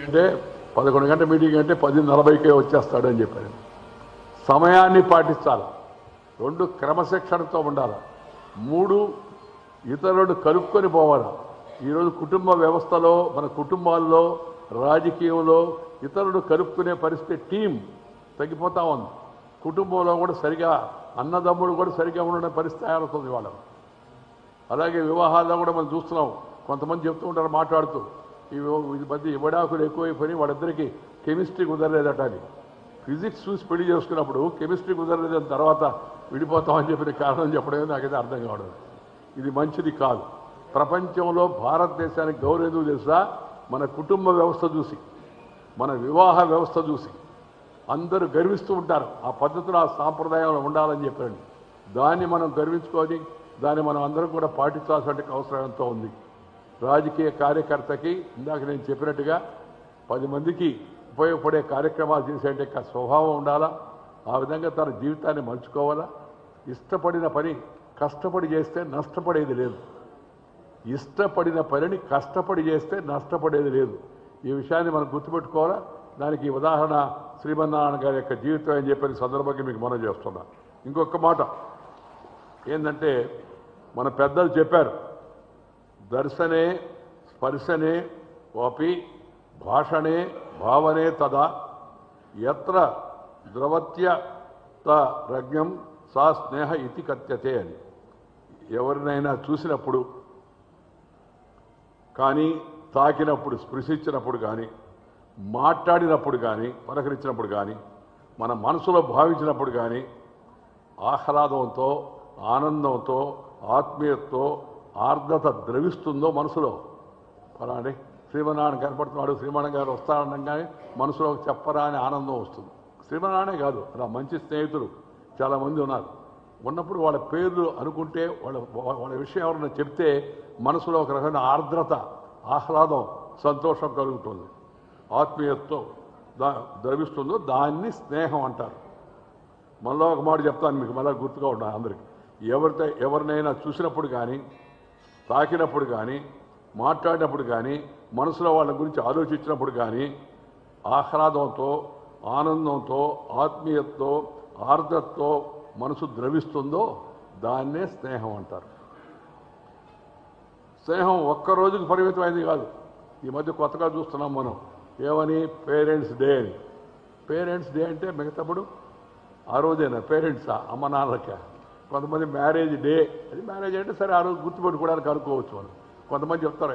అంటే 11 గంటల మీటింగ్ అంటే 10:40కే వచ్చేస్తాడని చెప్పారు. సమయాన్ని పాటించాలి. 2 క్రమశిక్షణతో ఉండాలి. 3 ఇతరులను కలుపుకొని పోవాలి. ఈరోజు కుటుంబ వ్యవస్థలో, మన కుటుంబాల్లో, రాజకీయంలో ఇతరులను కలుపుకునే పరిస్థితి టీం తగ్గిపోతా ఉంది. కుటుంబంలో కూడా సరిగా అన్నదమ్ముడు కూడా సరిగా ఉండడం పరిస్థితి ఏర్పడుతుంది వాళ్ళ. అలాగే వివాహాల్లో కూడా మనం చూస్తున్నాం. కొంతమంది చెప్తూ ఉంటారు మాట్లాడుతూ, ఈ మధ్య ఇవ్వడాకులు ఎక్కువైపోయి వాళ్ళిద్దరికీ కెమిస్ట్రీ కుదరలేదట అని. ఫిజిక్స్ చూసి పెళ్లి చేసుకున్నప్పుడు కెమిస్ట్రీ కుదరలేదని తర్వాత విడిపోతామని చెప్పిన కారణం చెప్పడమే నాకైతే అర్థం కావడం. ఇది మంచిది కాదు. ప్రపంచంలో భారతదేశానికి గౌరవం ఎందుకు తెలుసా? మన కుటుంబ వ్యవస్థ చూసి, మన వివాహ వ్యవస్థ చూసి అందరూ గర్విస్తూ ఉంటారు. ఆ పద్ధతులు, ఆ సాంప్రదాయంలో ఉండాలని చెప్పండి. దాన్ని మనం గర్వించుకొని దాన్ని మనం అందరం కూడా పాటించాల్సిన అవసరం ఎంతో ఉంది. రాజకీయ కార్యకర్తకి ఇందాక నేను చెప్పినట్టుగా 10 మందికి ఉపయోగపడే కార్యక్రమాలు చేసే స్వభావం ఉండాలా. ఆ విధంగా తన జీవితాన్ని మలుచుకోవాలా. ఇష్టపడిన పని కష్టపడి చేస్తే నష్టపడేది లేదు. ఇష్టపడిన పనిని కష్టపడి చేస్తే నష్టపడేది లేదు. ఈ విషయాన్ని మనం గుర్తుపెట్టుకోవాలా. దానికి ఉదాహరణ శ్రీమన్నారాయణ గారి యొక్క జీవితం అని చెప్పిన సందర్భంగా మీకు మనం చేస్తున్నా. ఇంకొక మాట ఏంటంటే, మన పెద్దలు చెప్పారు, దర్శనే స్పర్శనే వాపి భాషణే భావనే తదా యత్ర ద్రవత్యత రజ్ఞం సా స్నేహ ఇతి కథ్యతే అని. ఎవరినైనా చూసినప్పుడు కానీ, తాకినప్పుడు, స్పృశించినప్పుడు కానీ, మాట్లాడినప్పుడు కానీ, పలకరించినప్పుడు కానీ, మన మనసులో భావించినప్పుడు కానీ ఆహ్లాదంతో, ఆనందంతో, ఆత్మీయతతో ఆర్ద్రత ద్రవిస్తుందో మనసులో. అలాంటి శ్రీమన్నారాయణ కనపడుతున్నాడు, శ్రీమన్నారాయణ గారు వస్తారనగానే మనసులో చెప్పరా అని ఆనందం వస్తుంది. శ్రీమన్నారాయణే కాదు, అలా మంచి స్నేహితులు చాలామంది ఉన్నారు. ఉన్నప్పుడు వాళ్ళ పేర్లు అనుకుంటే, వాళ్ళ విషయం ఎవరైనా చెప్తే మనసులో ఒక రకమైన ఆర్ద్రత, ఆహ్లాదం, సంతోషం కలుగుతుంది. ఆత్మీయతతో ద్రవిస్తుందో దాన్ని స్నేహం అంటారు. మళ్ళీ ఒక మాట చెప్తాను మీకు, మళ్ళీ గుర్తుగా ఉండాలి అందరికీ. ఎవరినైనా చూసినప్పుడు కానీ, తాకినప్పుడు కానీ, మాట్లాడినప్పుడు కానీ, మనసులో వాళ్ళ గురించి ఆలోచించినప్పుడు కానీ ఆహ్లాదంతో, ఆనందంతో, ఆత్మీయతతో, ఆర్ద్రతతో మనసు ద్రవిస్తుందో దాన్నే స్నేహం అంటారు. స్నేహం ఒక్కరోజుకి పరిమితమైంది కాదు. ఈ మధ్య కొత్తగా చూస్తున్నాం మనం, ఏమని, పేరెంట్స్ డే అని. పేరెంట్స్ డే అంటే మిగతాప్పుడు ఆ రోజేనా పేరెంట్సా, అమ్మ నాన్నలకా? కొంతమంది మ్యారేజ్ డే, అది మ్యారేజ్ అంటే సరే ఆ రోజు గుర్తుపెట్టుకోవడానికి అనుకోవచ్చు. వాళ్ళు కొంతమంది చెప్తారు